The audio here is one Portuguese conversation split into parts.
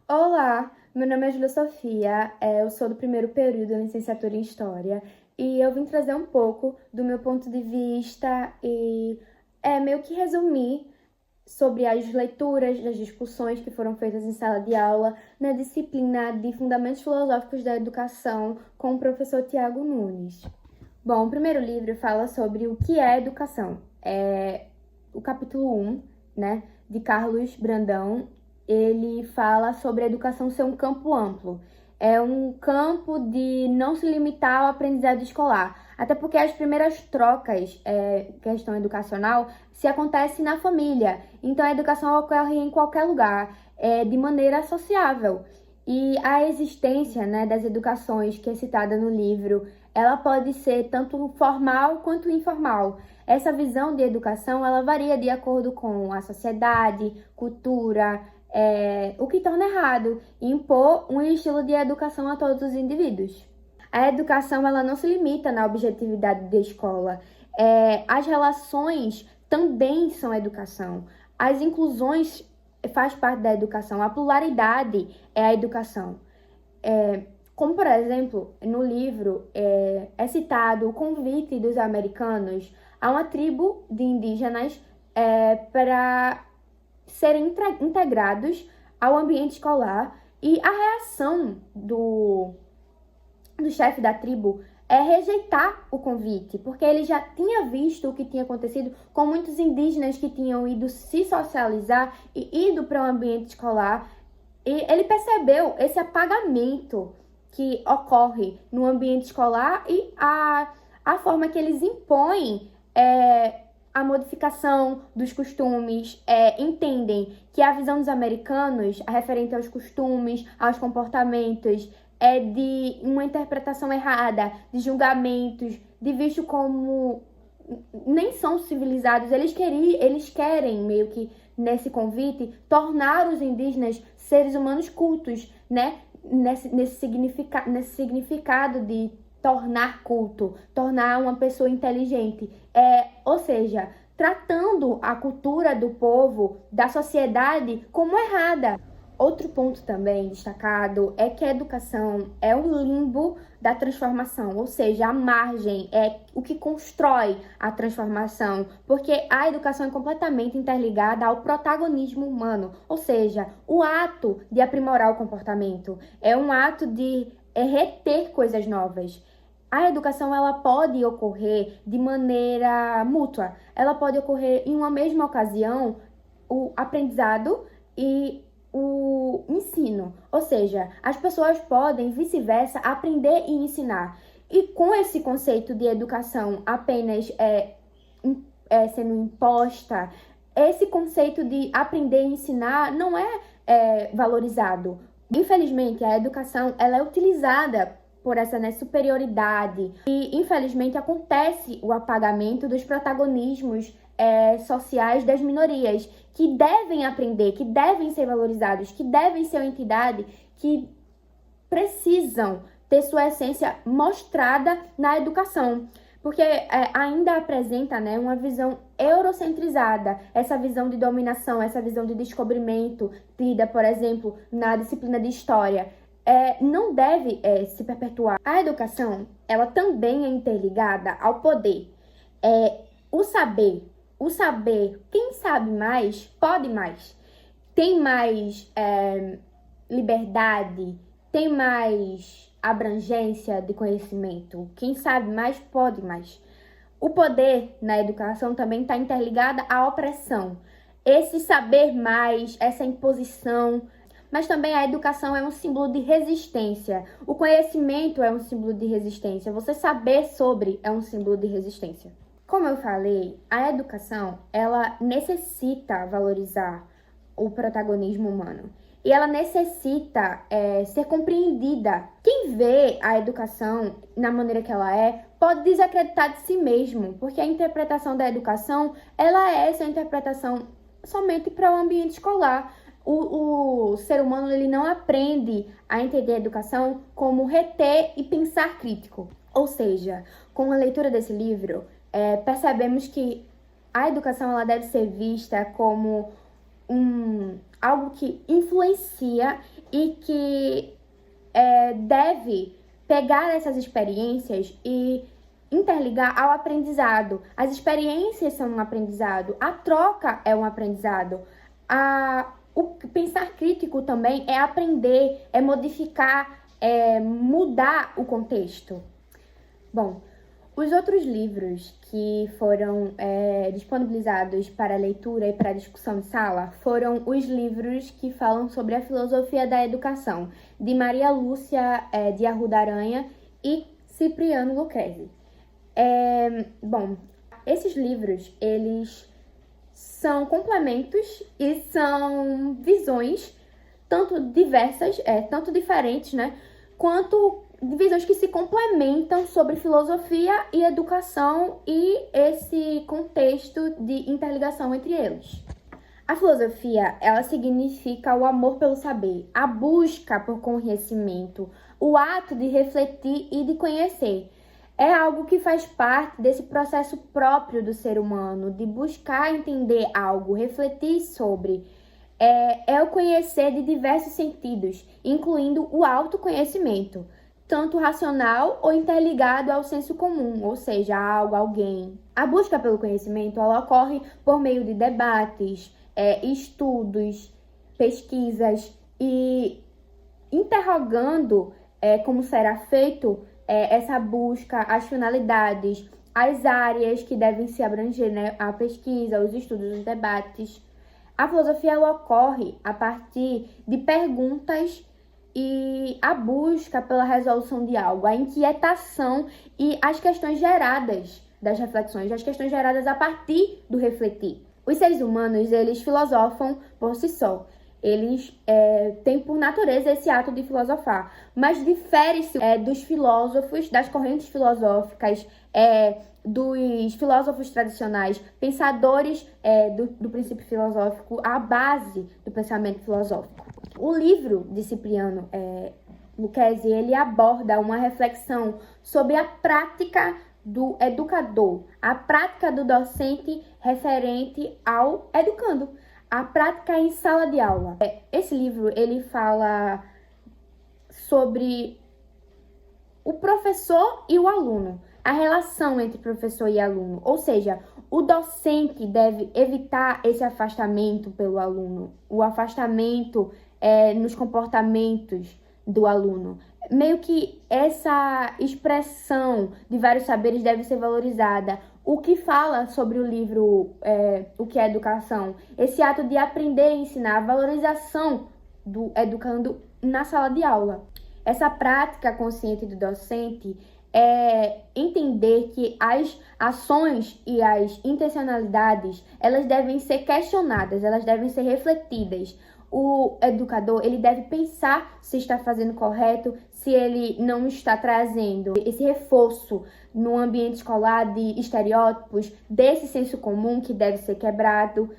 Olá, meu nome é Júlia Sofia, eu sou do primeiro período da licenciatura em História e eu vim trazer um pouco do meu ponto de vista e meio que resumir sobre as leituras, das discussões que foram feitas em sala de aula na disciplina de Fundamentos Filosóficos da Educação com o professor Tiago Nunes. Bom, o primeiro livro fala sobre o que é educação. É o capítulo 1, né, de Carlos Brandão. Ele fala sobre a educação ser um campo amplo. É um campo de não se limitar ao aprendizado escolar. Até porque as primeiras trocas, questão educacional, se acontece na família. Então a educação ocorre em qualquer lugar, de maneira sociável. E a existência, né, das educações que é citada no livro, ela pode ser tanto formal quanto informal. Essa visão de educação, ela varia de acordo com a sociedade, cultura, o que torna errado impor um estilo de educação a todos os indivíduos. A educação, ela não se limita na objetividade da escola. As relações também são educação. As inclusões faz parte da educação. A pluralidade é a educação. Como, por exemplo, no livro é citado o convite dos americanos a uma tribo de indígenas para serem integrados ao ambiente escolar, e a reação do chefe da tribo é rejeitar o convite, porque ele já tinha visto o que tinha acontecido com muitos indígenas que tinham ido se socializar e ido para o ambiente escolar, e ele percebeu esse apagamento que ocorre no ambiente escolar e a forma que eles impõem a modificação dos costumes, entendem que a visão dos americanos, a referente aos costumes, aos comportamentos, é de uma interpretação errada, de julgamentos, de visto como nem são civilizados. Eles querem meio que, nesse convite, tornar os indígenas seres humanos cultos, né? Nesse significado de tornar culto, tornar uma pessoa inteligente. Ou seja, tratando a cultura do povo, da sociedade, como errada. Outro ponto também destacado é que a educação é o limbo da transformação, ou seja, a margem é o que constrói a transformação, porque a educação é completamente interligada ao protagonismo humano, ou seja, o ato de aprimorar o comportamento, é um ato de reter coisas novas. A educação, ela pode ocorrer de maneira mútua, ela pode ocorrer em uma mesma ocasião, o aprendizado e o ensino, ou seja, as pessoas podem, vice-versa, aprender e ensinar. E com esse conceito de educação apenas sendo imposta, esse conceito de aprender e ensinar não é valorizado. Infelizmente, a educação ela é utilizada por essa superioridade e, infelizmente, acontece o apagamento dos protagonismos sociais das minorias, que devem aprender, que devem ser valorizados, que devem ser uma entidade que precisam ter sua essência mostrada na educação, porque ainda apresenta, né, uma visão eurocentrizada, essa visão de dominação, essa visão de descobrimento, tida, por exemplo, na disciplina de História, não deve se perpetuar. A educação, ela também é interligada ao poder. O saber, quem sabe mais, pode mais. Tem mais liberdade, tem mais abrangência de conhecimento. Quem sabe mais, pode mais. O poder na educação também está interligado à opressão. Esse saber mais, essa imposição. Mas também a educação é um símbolo de resistência. O conhecimento é um símbolo de resistência. Você saber sobre é um símbolo de resistência. Como eu falei, a educação, ela necessita valorizar o protagonismo humano. E ela necessita ser compreendida. Quem vê a educação na maneira que ela pode desacreditar de si mesmo, porque a interpretação da educação, ela é essa interpretação somente para o ambiente escolar. O ser humano, ele não aprende a entender a educação como reter e pensar crítico. Ou seja, com a leitura desse livro, percebemos que a educação ela deve ser vista como algo que influencia e que deve pegar essas experiências e interligar ao aprendizado. As experiências são um aprendizado, a troca é um aprendizado, o pensar crítico também é aprender, é modificar, é mudar o contexto. Bom, os outros livros que foram disponibilizados para leitura e para discussão de sala foram os livros que falam sobre a filosofia da educação, de Maria Lúcia de Arruda Aranha e Cipriano Lucchesi. Bom, esses livros, eles são complementos e são visões tanto diversas, tanto diferentes, né, quanto visões que se complementam sobre filosofia e educação e esse contexto de interligação entre eles. A filosofia, ela significa o amor pelo saber, a busca por conhecimento, o ato de refletir e de conhecer. É algo que faz parte desse processo próprio do ser humano, de buscar entender algo, refletir sobre. É o conhecer de diversos sentidos, incluindo o autoconhecimento, tanto racional ou interligado ao senso comum, ou seja, a algo, alguém. A busca pelo conhecimento, ela ocorre por meio de debates, estudos, pesquisas e interrogando como será feito essa busca, as finalidades, as áreas que devem se abranger, né? A pesquisa, os estudos, os debates. A filosofia ela ocorre a partir de perguntas e a busca pela resolução de algo, a inquietação e as questões geradas das reflexões, as questões geradas a partir do refletir. Os seres humanos, eles filosofam por si só. Eles têm por natureza esse ato de filosofar, mas difere-se dos filósofos, das correntes filosóficas, dos filósofos tradicionais, pensadores do princípio filosófico, a base do pensamento filosófico. O livro de Cipriano Lucchesi, ele aborda uma reflexão sobre a prática do educador, a prática do docente referente ao educando, a prática em sala de aula. Esse livro, ele fala sobre o professor e o aluno, a relação entre professor e aluno, ou seja, o docente deve evitar esse afastamento pelo aluno, o afastamento nos comportamentos do aluno. Meio que essa expressão de vários saberes deve ser valorizada. O que fala sobre o livro, o que é educação? Esse ato de aprender e ensinar, a valorização do educando na sala de aula. Essa prática consciente do docente é entender que as ações e as intencionalidades, elas devem ser questionadas, elas devem ser refletidas. O educador, ele deve pensar se está fazendo correto, se ele não está trazendo esse reforço no ambiente escolar de estereótipos, desse senso comum que deve ser quebrado.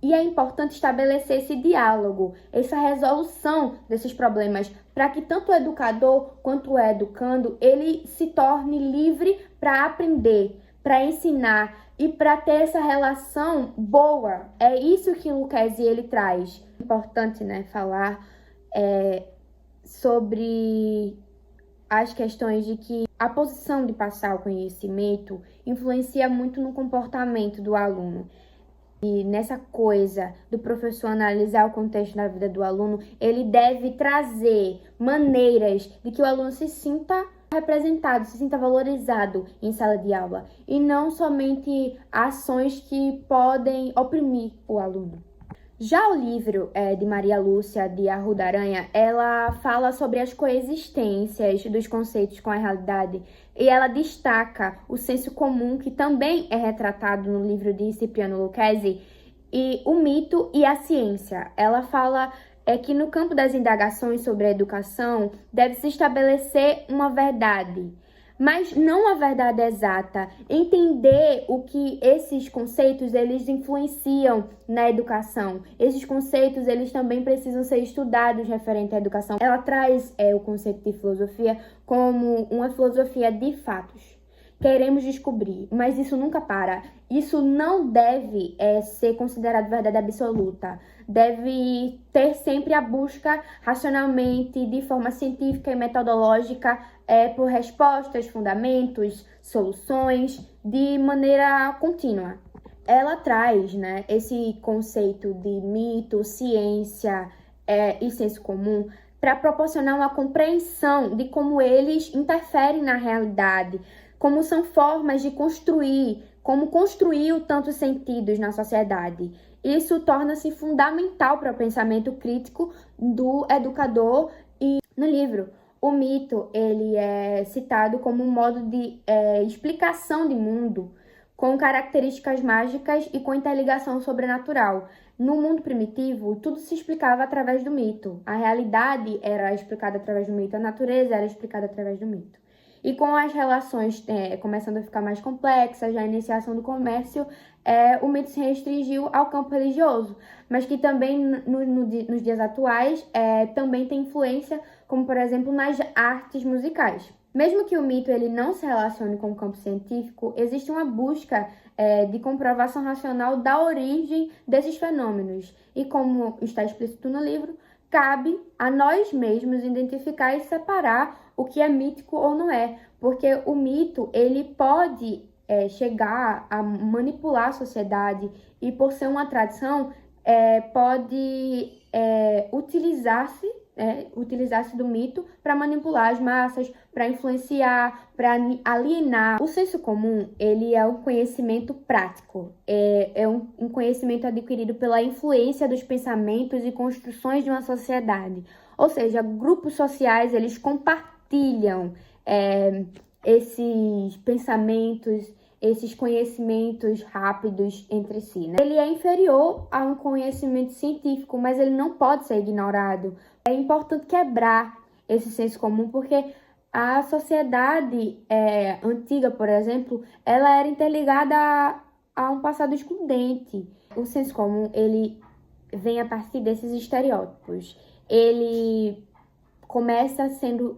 E é importante estabelecer esse diálogo, essa resolução desses problemas, para que tanto o educador quanto o educando, ele se torne livre para aprender, para ensinar e para ter essa relação boa. É isso que o Lucchesi ele traz. É importante, né, falar sobre as questões de que a posição de passar o conhecimento influencia muito no comportamento do aluno. E nessa coisa do professor analisar o contexto da vida do aluno, ele deve trazer maneiras de que o aluno se sinta representado, se sinta valorizado em sala de aula, e não somente ações que podem oprimir o aluno. Já o livro de Maria Lúcia de Arruda Aranha, ela fala sobre as coexistências dos conceitos com a realidade e ela destaca o senso comum, que também é retratado no livro de Cipriano Lucchesi, e o mito e a ciência. Ela fala que no campo das indagações sobre a educação deve-se estabelecer uma verdade, mas não a verdade exata. Entender o que esses conceitos eles influenciam na educação. Esses conceitos eles também precisam ser estudados referente à educação. Ela traz o conceito de filosofia como uma filosofia de fatos, queremos descobrir, mas isso nunca para. Isso não deve ser considerado verdade absoluta. Deve ter sempre a busca racionalmente, de forma científica e metodológica, por respostas, fundamentos, soluções, de maneira contínua. Ela traz, né, esse conceito de mito, ciência e senso comum para proporcionar uma compreensão de como eles interferem na realidade, como são formas de construir, como construiu tantos sentidos na sociedade. Isso torna-se fundamental para o pensamento crítico do educador. E no livro, o mito ele é citado como um modo de explicação de mundo, com características mágicas e com interligação sobrenatural. No mundo primitivo, tudo se explicava através do mito. A realidade era explicada através do mito, a natureza era explicada através do mito. E com as relações começando a ficar mais complexas, a iniciação do comércio, o mito se restringiu ao campo religioso, mas que também nos dias atuais também tem influência, como por exemplo nas artes musicais. Mesmo que o mito ele não se relacione com o campo científico, existe uma busca de comprovação racional da origem desses fenômenos. E como está explícito no livro, cabe a nós mesmos identificar e separar o que é mítico ou não é. Porque o mito ele pode chegar a manipular a sociedade e, por ser uma tradição, pode utilizar-se do mito para manipular as massas, para influenciar, para alienar. O senso comum, ele é um conhecimento prático, é um conhecimento adquirido pela influência dos pensamentos e construções de uma sociedade. Ou seja, grupos sociais, eles compartilham esses pensamentos, esses conhecimentos rápidos entre si, né? Ele é inferior a um conhecimento científico, mas ele não pode ser ignorado. É importante quebrar esse senso comum, porque a sociedade antiga, por exemplo, ela era interligada a um passado excludente. O senso comum, ele vem a partir desses estereótipos. Ele começa sendo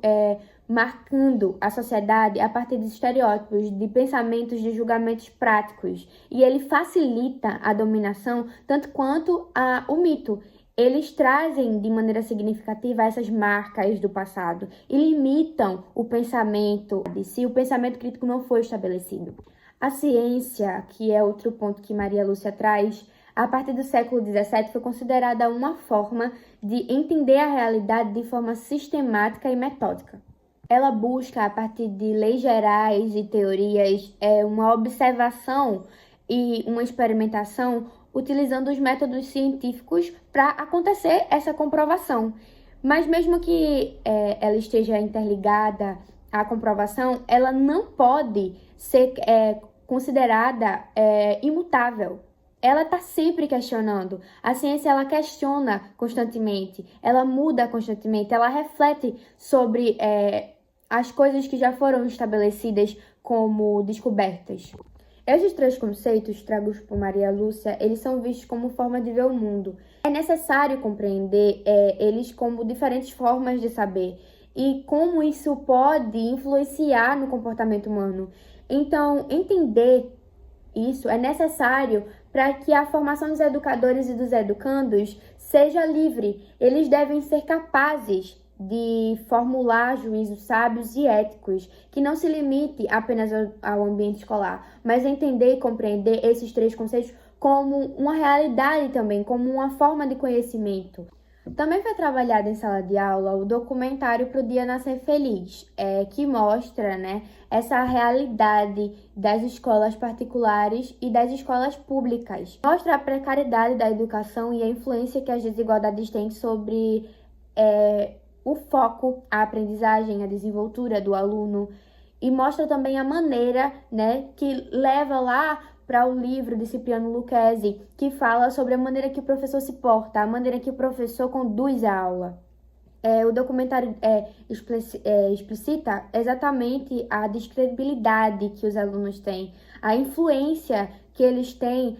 marcando a sociedade a partir de estereótipos, de pensamentos, de julgamentos práticos. E ele facilita a dominação tanto quanto o mito. Eles trazem de maneira significativa essas marcas do passado e limitam o pensamento se o pensamento crítico não for estabelecido. A ciência, que é outro ponto que Maria Lúcia traz, a partir do século XVII foi considerada uma forma de entender a realidade de forma sistemática e metódica. Ela busca, a partir de leis gerais e teorias, uma observação e uma experimentação utilizando os métodos científicos para acontecer essa comprovação. Mas mesmo que ela esteja interligada à comprovação, ela não pode ser considerada imutável. Ela está sempre questionando. A ciência, ela questiona constantemente, ela muda constantemente, ela reflete sobre as coisas que já foram estabelecidas como descobertas. Esses três conceitos tragos por Maria Lúcia, eles são vistos como forma de ver o mundo. É necessário compreender eles como diferentes formas de saber e como isso pode influenciar no comportamento humano. Então, entender isso é necessário para que a formação dos educadores e dos educandos seja livre. Eles devem ser capazes de formular juízos sábios e éticos, que não se limite apenas ao ambiente escolar, mas entender e compreender esses três conceitos como uma realidade também, como uma forma de conhecimento. Também foi trabalhado em sala de aula o documentário Pro Dia Nascer Feliz, que mostra, né, essa realidade das escolas particulares e das escolas públicas. Mostra a precariedade da educação e a influência que as desigualdades têm sobre o foco, a aprendizagem, a desenvoltura do aluno, e mostra também a maneira, né, que leva lá para o livro de Cipriano Lucchesi, que fala sobre a maneira que o professor se porta, a maneira que o professor conduz a aula. O documentário explicita exatamente a descredibilidade que os alunos têm, a influência que eles têm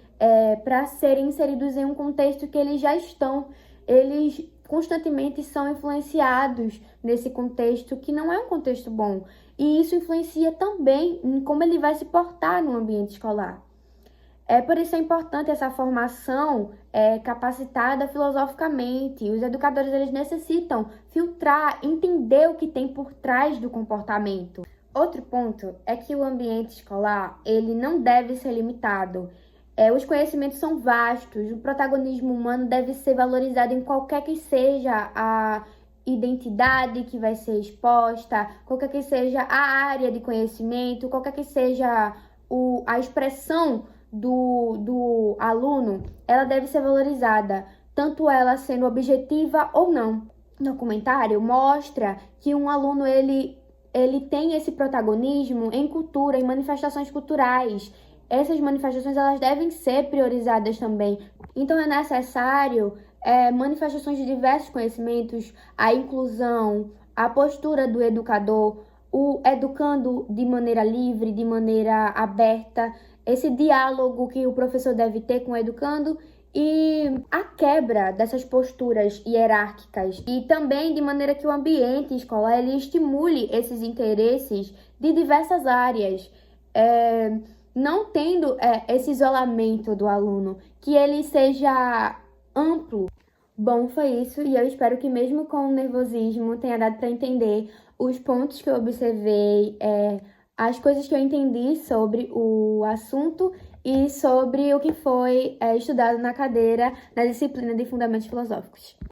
para serem inseridos em um contexto que eles já estão. Eles constantemente são influenciados nesse contexto que não é um contexto bom. E isso influencia também em como ele vai se portar no ambiente escolar. Por isso é importante essa formação capacitada filosoficamente. Os educadores eles necessitam filtrar, entender o que tem por trás do comportamento. Outro ponto é que o ambiente escolar ele não deve ser limitado. Os conhecimentos são vastos, o protagonismo humano deve ser valorizado em qualquer que seja a identidade que vai ser exposta, qualquer que seja a área de conhecimento, qualquer que seja a expressão do aluno, ela deve ser valorizada, tanto ela sendo objetiva ou não. O documentário mostra que um aluno ele tem esse protagonismo em cultura, em manifestações culturais. Essas manifestações elas devem ser priorizadas também. Então é necessário manifestações de diversos conhecimentos, a inclusão, a postura do educador, o educando de maneira livre, de maneira aberta, esse diálogo que o professor deve ter com o educando e a quebra dessas posturas hierárquicas e também de maneira que o ambiente escolar ele estimule esses interesses de diversas áreas, não tendo esse isolamento do aluno, que ele seja amplo. Bom, foi isso e eu espero que mesmo com o nervosismo tenha dado para entender os pontos que eu observei, as coisas que eu entendi sobre o assunto e sobre o que foi estudado na cadeira, na disciplina de Fundamentos Filosóficos.